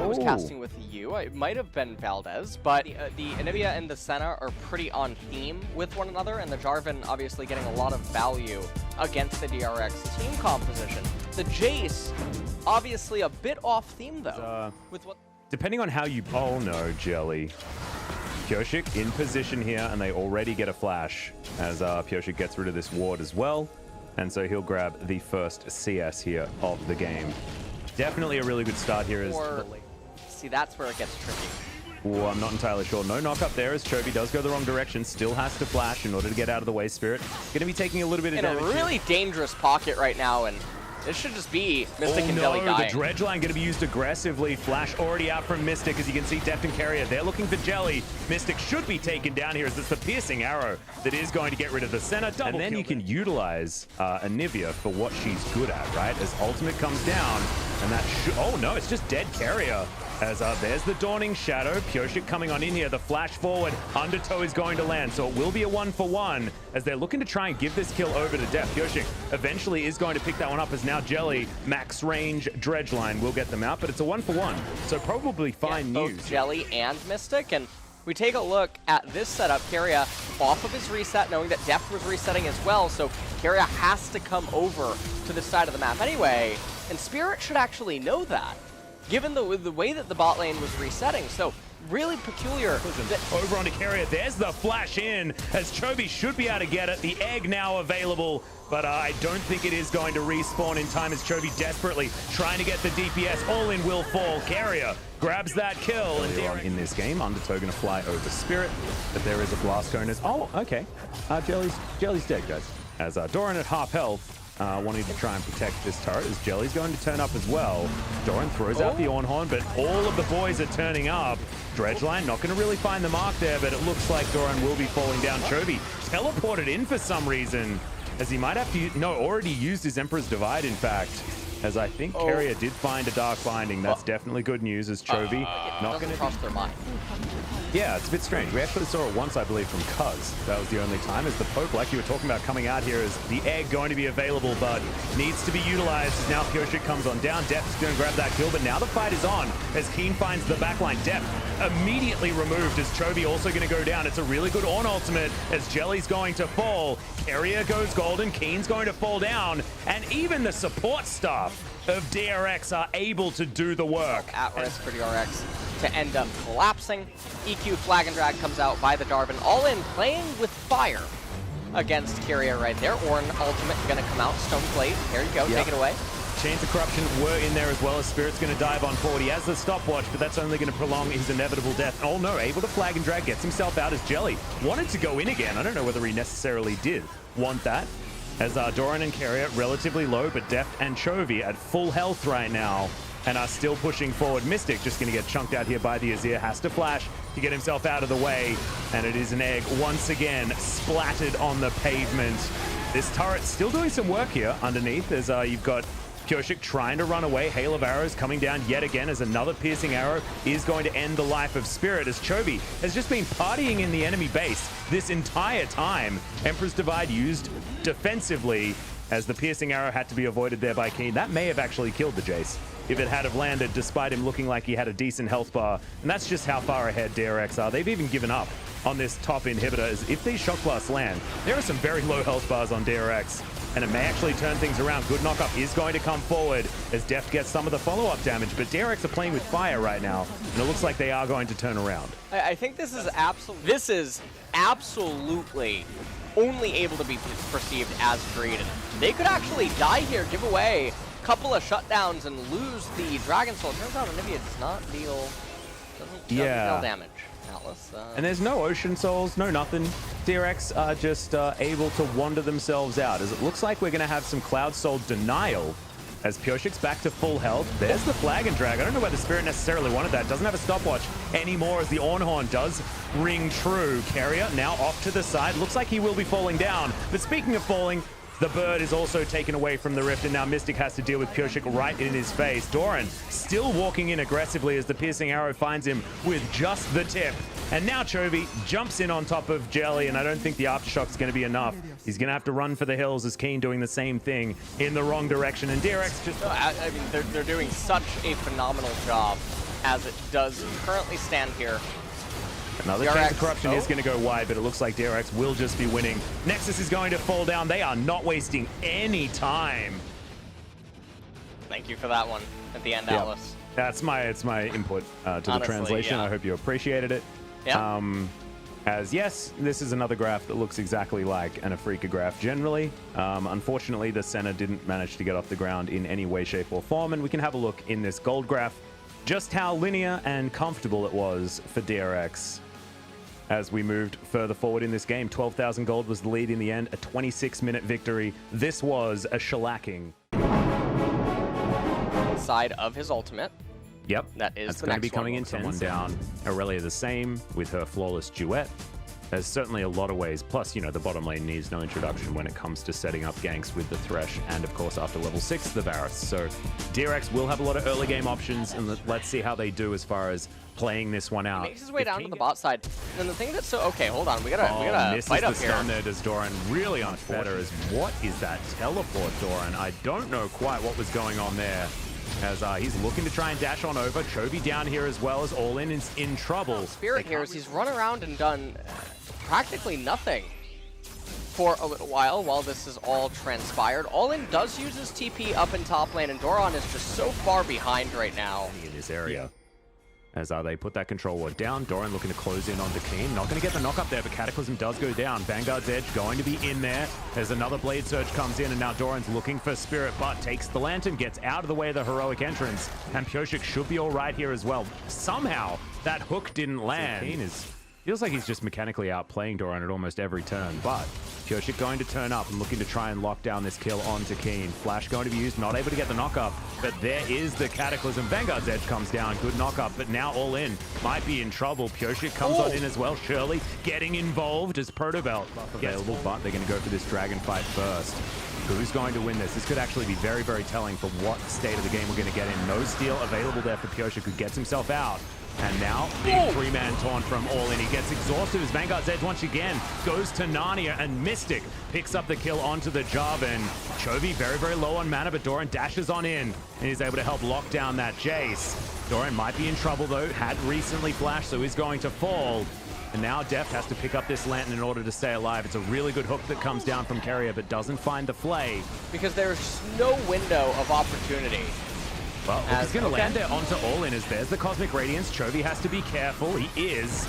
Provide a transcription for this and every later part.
was casting with you. It might have been Valdez, but the Anivia and the Senna are pretty on theme with one another, and the Jarvan obviously getting a lot of value against the DRX team composition. The Jace, obviously a bit off theme though. With what? Depending on how you... Oh no, Jelly. Pyosik in position here, and they already get a flash as Pyosik gets rid of this ward as well. And so he'll grab the first CS here of the game. Definitely a really good start here. See, that's where it gets tricky. Oh, I'm not entirely sure. No knock up there as Chovy does go the wrong direction. Still has to flash in order to get out of the way. Spirit going to be taking a little bit of damage. In a really dangerous pocket right now, and this should just be Mystic and Jelly dying. The dredge line going to be used aggressively. Flash already out from Mystic, as you can see. Deft and Carrier, they're looking for Jelly. Mystic should be taken down here, as it's the piercing arrow that is going to get rid of the Senna. And then you can utilize Anivia for what she's good at, right? As ultimate comes down, and that oh no, it's just dead Carrier. As there's the Dawning Shadow. Pyosik coming on in here. The flash forward. Undertow is going to land. So it will be a 1-for-1 as they're looking to try and give this kill over to Deft. Pyosik eventually is going to pick that one up as now Jelly, max range dredge line will get them out. But it's a 1-for-1. So probably fine news. Both Jelly and Mystic. And we take a look at this setup. Carrier off of his reset, knowing that Deft was resetting as well. So Carrier has to come over to this side of the map anyway. And Spirit should actually know that, given the way that the bot lane was resetting. So really peculiar. Over onto Carrier, there's the flash in, as Chovy should be able to get it. The egg now available, but I don't think it is going to respawn in time, as Chovy desperately trying to get the DPS. All in will fall. Carrier grabs that kill. And in this game, Undertow going to fly over Spirit, but there is a blast cone as... Oh, okay. Jelly's dead, guys. As Doran at half health, wanting to try and protect this turret, as Jelly's going to turn up as well. Doran throws out the Ornhorn, but all of the boys are turning up. Dredgeline not going to really find the mark there, but it looks like Doran will be falling down. Chovy teleported in for some reason, as he might have to... No, already used his Emperor's Divide, in fact. As I think Carrier did find a Dark Binding. That's definitely good news, as Chovy not going to cross their mind. Yeah, it's a bit strange. We actually saw it once, I believe, from Cuz. That was the only time. As the Pope, like you were talking about, coming out here, is the egg going to be available, but needs to be utilized. As now Pyosik comes on down. Deft is going to grab that kill, but now the fight is on as Keen finds the backline. Deft immediately removed, as Chovy also going to go down. It's a really good on ultimate as Jelly's going to fall. Carrier goes golden. Keen's going to fall down, and even the support staff of DRX are able to do the work. At risk for DRX to end up collapsing. EQ Flag and Drag comes out by the Jarvan. All in playing with fire against Carrier right there. Ornn ultimate gonna come out. Stone Plate. There you go. Take it away. Chains of Corruption were in there as well, as Spirit's going to dive on forward. He has the stopwatch, but that's only going to prolong his inevitable death. Oh no, able to flag and drag, gets himself out as Jelly wanted to go in again. I don't know whether he necessarily did want that, as Doran and Carrier relatively low, but Deft and Chovy at full health right now and are still pushing forward. Mystic just going to get chunked out here by the Azir, has to flash to get himself out of the way, and it is an egg once again splattered on the pavement. This turret still doing some work here underneath, as you've got Pyosik trying to run away. Hail of arrows coming down yet again, as another piercing arrow is going to end the life of Spirit, as Chovy has just been partying in the enemy base this entire time. Emperor's Divide used defensively, as the piercing arrow had to be avoided there by Keen. That may have actually killed the Jace if it had have landed, despite him looking like he had a decent health bar. And that's just how far ahead DRX are. They've even given up on this top inhibitor, as if these shock blasts land, there are some very low health bars on DRX, and it may actually turn things around. Good knockup is going to come forward as Deft gets some of the follow-up damage, but DRX are playing with fire right now, and it looks like they are going to turn around. I think this is absolutely only able to be perceived as greed. They could actually die here, give away a couple of shutdowns, and lose the Dragon Soul. Turns out Anivia does not deal, doesn't deal damage. Atlas, and there's no Ocean Souls, no nothing. DRX are just able to wander themselves out, as it looks like we're going to have some Cloud Soul denial as Pyosik's back to full health. There's the Flag and Drag. I don't know whether Spirit necessarily wanted that. Doesn't have a stopwatch anymore, as the Ornhorn does ring true. Carrier now off to the side. Looks like he will be falling down. But speaking of falling, the bird is also taken away from the rift, and now Mystic has to deal with Pyosik right in his face. Doran still walking in aggressively as the piercing arrow finds him with just the tip. And now Chovy jumps in on top of Jelly, and I don't think the aftershock's going to be enough. He's going to have to run for the hills, as Keen doing the same thing in the wrong direction. And DRX just... I mean, they're doing such a phenomenal job as it does currently stand here. Another DRX, chance of corruption is going to go wide, but it looks like DRX will just be winning. Nexus is going to fall down. They are not wasting any time. Thank you for that one at the end, Alice. It's my input to the translation. Yeah. I hope you appreciated it. Yeah. As yes, this is another graph that looks exactly like an Afrika graph generally. Unfortunately, the center didn't manage to get off the ground in any way, shape, or form, and we can have a look in this gold graph just how linear and comfortable it was for DRX. As we moved further forward in this game, 12,000 gold was the lead in the end, a 26-minute victory. This was a shellacking. Side of his ultimate. Yep, that is that's the going to next be coming one. in 10 down. Aurelia the same with her flawless duet. There's certainly a lot of ways. Plus, you know, the bottom lane needs no introduction when it comes to setting up ganks with the Thresh and, of course, after level 6, the Varus. So DRX will have a lot of early game options, and let's see how they do as far as playing this one out. He makes his way down to the bot side. And the thing that's so... Okay, hold on. We gotta fight up here. Misses the stun there, does Doran. Really unfortunate. As what is that teleport, Doran? I don't know quite what was going on there. As he's looking to try and dash on over. Chovy down here as well as All In is in trouble. Spirit here is he's run around and done practically nothing for a little while this is all transpired. All In does use his TP up in top lane, and Doran is just so far behind right now. In this area. As they put that control ward down, Doran looking to close in onto Keen. Not going to get the knock up there, but Cataclysm does go down. Vanguard's Edge going to be in there. There's another Blade Surge comes in, and now Doran's looking for Spirit, but takes the Lantern, gets out of the way of the heroic entrance, and Pyosik should be all right here as well. Somehow, that hook didn't land. So Keen feels like he's just mechanically outplaying Doran at almost every turn, but Pyosik going to turn up and looking to try and lock down this kill onto Keen. Flash going to be used, not able to get the knock up, but there is the Cataclysm. Vanguard's Edge comes down, good knock up, but now All In might be in trouble. Pyosik comes on in as well. Shirley getting involved as Protobelt available, but they're going to go for this dragon fight first. Who's going to win this? This could actually be very, very telling for what state of the game we're going to get in. No steal available there for Pyosik, who gets himself out. And now, big three-man taunt from All In. He gets exhausted as Vanguard's Edge once again goes to Narnia, and Mystic picks up the kill onto the Jarvan. Chovy very, very low on mana, but Doran dashes on in, and he's able to help lock down that Jace. Doran might be in trouble, though. Had recently flashed, so he's going to fall. And now Deft has to pick up this Lantern in order to stay alive. It's a really good hook that comes down from Keria, but doesn't find the flay. Because there's just no window of opportunity. Well, he's going to land there onto All In as there's the Cosmic Radiance. Chovy has to be careful. He is,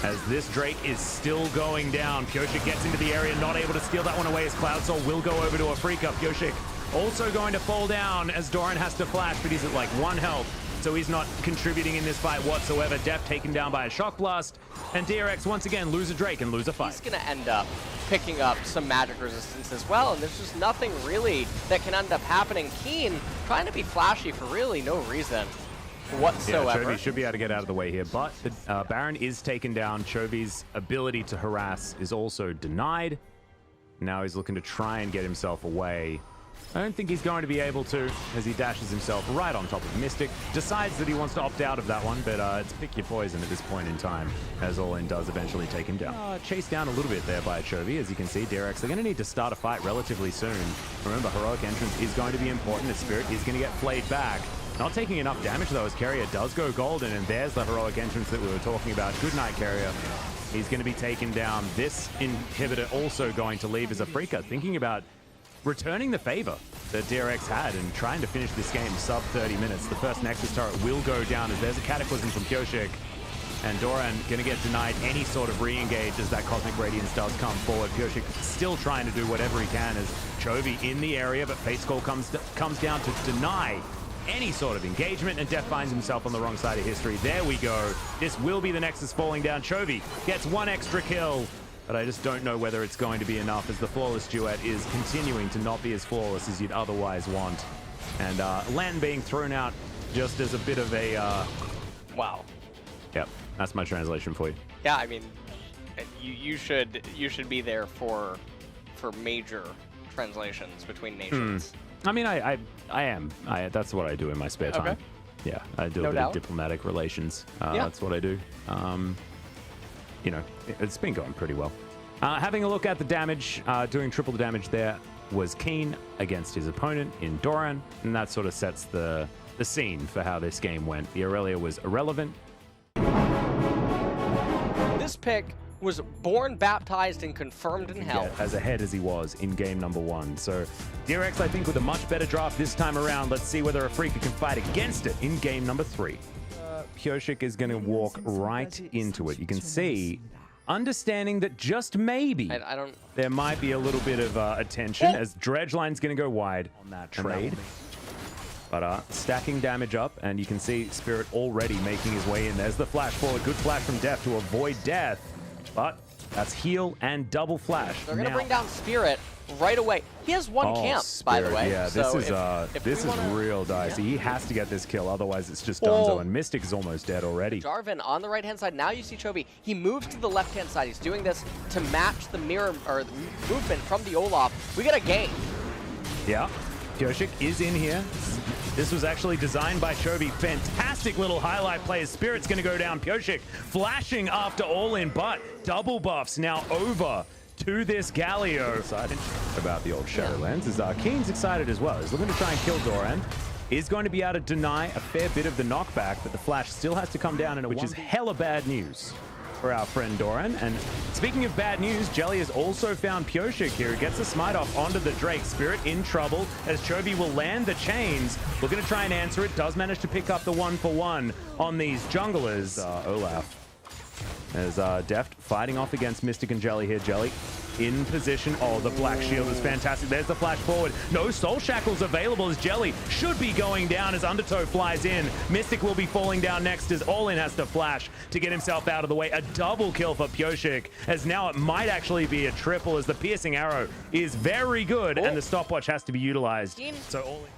as this Drake is still going down. Pyosik gets into the area, not able to steal that one away as Cloud Soul will go over to Afrika. Pyosik also going to fall down as Doran has to flash, but he's at like 1 health. So he's not contributing in this fight whatsoever. Deft taken down by a Shock Blast. And DRX once again lose a Drake and lose a fight. He's going to end up picking up some magic resistance as well, and there's just nothing really that can end up happening. Keen trying to be flashy for really no reason whatsoever. Yeah, Chovy should be able to get out of the way here, but the Baron is taken down. Chovy's ability to harass is also denied. Now he's looking to try and get himself away. I don't think he's going to be able to, as he dashes himself right on top of Mystic. Decides that he wants to opt out of that one, but it's pick your poison at this point in time, as All In does eventually take him down. Chased down a little bit there by Chovy, as you can see. DRX, they're going to need to start a fight relatively soon. Remember, heroic entrance is going to be important, as Spirit is going to get flayed back. Not taking enough damage, though, as Keria does go golden, and there's the heroic entrance that we were talking about. Good night, Keria. He's going to be taken down. This inhibitor also going to leave as Afrika, thinking about returning the favor that DRX had and trying to finish this game sub 30 minutes. The first Nexus turret will go down as there's a Cataclysm from Pyosik. And Doran going to get denied any sort of re-engage as that Cosmic Radiance does come forward. Pyosik still trying to do whatever he can as Chovy in the area, but Face Call comes down to deny any sort of engagement, and Def finds himself on the wrong side of history. There we go. This will be the Nexus falling down. Chovy gets 1 extra kill. But I just don't know whether it's going to be enough, as the flawless duet is continuing to not be as flawless as you'd otherwise want. And Lan being thrown out just as a bit of a... Wow. Yep, that's my translation for you. Yeah, I mean, you should be there for major translations between nations. I mean, I am. That's what I do in my spare time. Okay. Yeah, I do a bit of diplomatic relations. That's what I do. You know, it's been going pretty well. Having a look at the damage, doing triple the damage there was Keen against his opponent in Doran, and that sort of sets the the scene for how this game went. The Aurelia was irrelevant. This pick was born, baptized, and confirmed in hell. As ahead as he was in game number 1. So DRX, I think, with a much better draft this time around. Let's see whether Afrika can fight against it in game number 3. Pyosik is going to walk right into it. You can see, understanding that just maybe there might be a little bit of attention as Dredgeline's going to go wide on that trade. But stacking damage up, and you can see Spirit already making his way in. There's the flash forward. Good flash from Def to avoid death. But that's heal and double flash. They're going to bring down Spirit right away. He has one camp, Spirit, by the way. Yeah, so this is real dicey. Yeah. He has to get this kill, otherwise it's just Dunzo, and Mystic is almost dead already. Jarvan on the right-hand side. Now you see Chovy. He moves to the left-hand side. He's doing this to match the mirror, or the movement from the Olaf. We get a game. Yeah, Pyosik is in here. This was actually designed by Chovy. Fantastic little highlight play. Spirit's going to go down. Pyosik flashing after all in, but double buffs now over to this Galio. Excited about the old Shadowlands. As Keen's excited as well. He's looking to try and kill Doran. Is going to be able to deny a fair bit of the knockback, but the flash still has to come down, and which is hella bad news for our friend Doran. And speaking of bad news, Jelly has also found Pyosik here. He gets a smite off onto the Drake. Spirit in trouble as Chovy will land the chains. We're going to try and answer it. Does manage to pick up the 1-for-1 on these junglers. Olaf as Deft fighting off against Mystic and Jelly here. Jelly in position. Oh, the Black Shield is fantastic. There's the flash forward. No Soul Shackles available as Jelly should be going down as Undertow flies in. Mystic will be falling down next as All-In has to flash to get himself out of the way. A double kill for Pyosik, as now it might actually be a triple as the piercing arrow is very good and the stopwatch has to be utilized. So All-In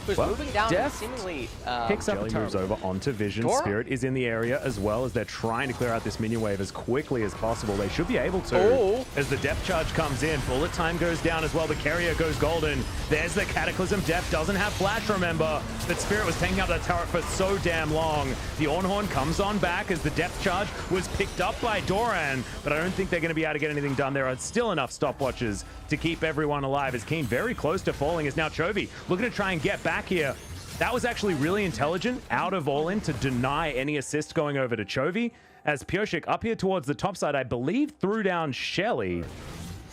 who's moving down and seemingly picks up a moves over onto Vision. Dora? Spirit is in the area as well as they're trying to clear out this minion wave as quickly as possible. They should be able to as the depth charge comes in. Bullet time goes down as well. The carrier goes golden. There's the Cataclysm. Depth doesn't have flash, remember, but Spirit was taking up that turret for so damn long. The Ornhorn comes on back as the depth charge was picked up by Doran, but I don't think they're going to be able to get anything done. There are still enough stopwatches to keep everyone alive as Keen very close to falling as now Chovy looking to try and get back here. That was actually really intelligent out of All-In to deny any assist going over to Chovy as Pyosik up here towards the top side, I believe, threw down Shelly.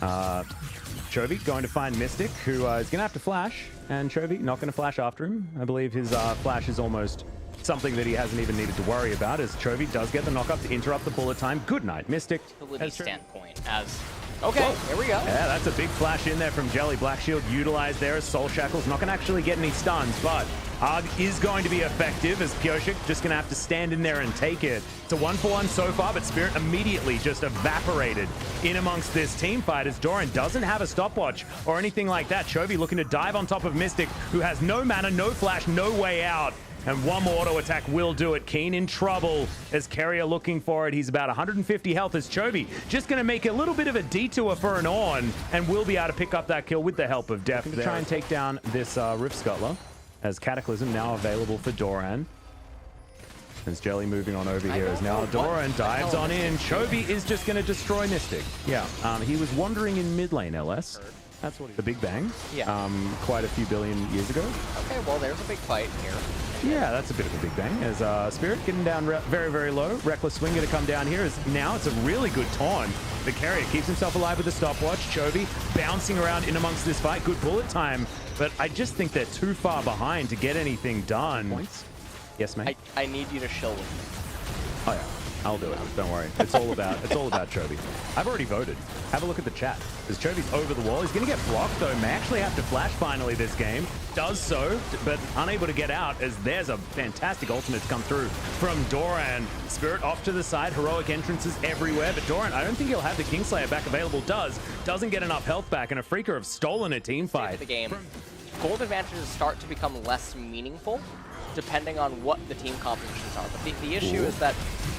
Chovy going to find Mystic, who is going to have to flash, and Chovy not going to flash after him. I believe his flash is almost something that he hasn't even needed to worry about, as Chovy does get the knock-up to interrupt the bullet time. Good night, Mystic. Standpoint as... Okay, here we go. Yeah, that's a big flash in there from Jelly. Black Shield utilized there as Soul Shackle's not going to actually get any stuns, but Arg is going to be effective as Pyosik just going to have to stand in there and take it. It's a 1-for-1 so far, but Spirit immediately just evaporated in amongst this team fight as Doran doesn't have a stopwatch or anything like that. Chovy looking to dive on top of Mystic, who has no mana, no flash, no way out. And one more auto attack will do it. Keen in trouble as Carrier looking for it. He's about 150 health as Chovy just going to make a little bit of a detour for an Ornn and will be able to pick up that kill with the help of Def to try and take down this Rift Scuttler as Cataclysm now available for Doran. As Jelly moving on over here as now Doran dives on in. Chovy is just going to destroy Mystic. Yeah, he was wandering in mid lane, LS. That's what the Big Bang. Yeah. Quite a few billion years ago. Okay, well, there's a big fight here. Yeah, that's a bit of a Big Bang. As Spirit getting down very, very low. Reckless Swing going to come down here. As now it's a really good taunt. The carrier keeps himself alive with the stopwatch. Chovy bouncing around in amongst this fight. Good bullet time. But I just think they're too far behind to get anything done. Points? Yes, mate? I need you to shill with me. Oh, yeah. I'll do it. Don't worry. It's all about Chovy. I've already voted. Have a look at the chat. As Chovy's over the wall, he's going to get blocked though. May actually have to flash finally this game. Does so, but unable to get out as there's a fantastic ultimate to come through from Doran. Spirit off to the side. Heroic entrances everywhere, but Doran, I don't think he'll have the Kingslayer back available. Doesn't get enough health back, and Afrika have stolen a team fight. The game. Gold advantages start to become less meaningful depending on what the team compositions are. But the issue is that,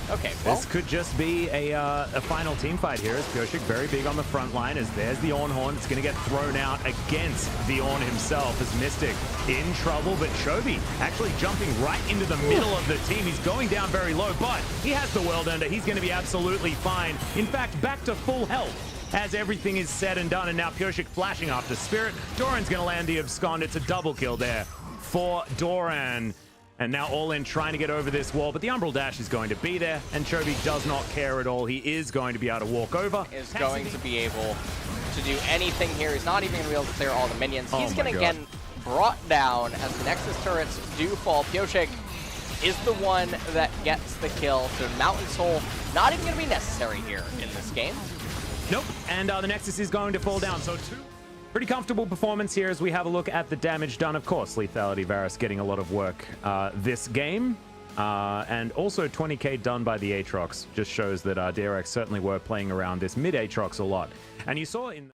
okay, well, this could just be a final team fight here as Pyosik very big on the front line as there's the Ornhorn. It's going to get thrown out against the Ornn himself as Mystic in trouble, but Chovy actually jumping right into the middle of the team. He's going down very low, but he has the World Ender. He's going to be absolutely fine. In fact, back to full health as everything is said and done, and now Pyosik flashing after Spirit. Doran's going to land the abscond. It's a double kill there for Doran. And now All In trying to get over this wall, but the Umbral Dash is going to be there, and Chovy does not care at all. He is going to be able to walk over. Is going to be able to do anything here. He's not even going to be able to clear all the minions. He's going to get brought down as the Nexus turrets do fall. Pioshik is the one that gets the kill. So Mountain Soul not even going to be necessary here in this game. Nope, and the Nexus is going to fall down. So pretty comfortable performance here as we have a look at the damage done. Of course, Lethality Varus getting a lot of work this game. And also 20k done by the Aatrox just shows that DRX certainly were playing around this mid Aatrox a lot. And you saw in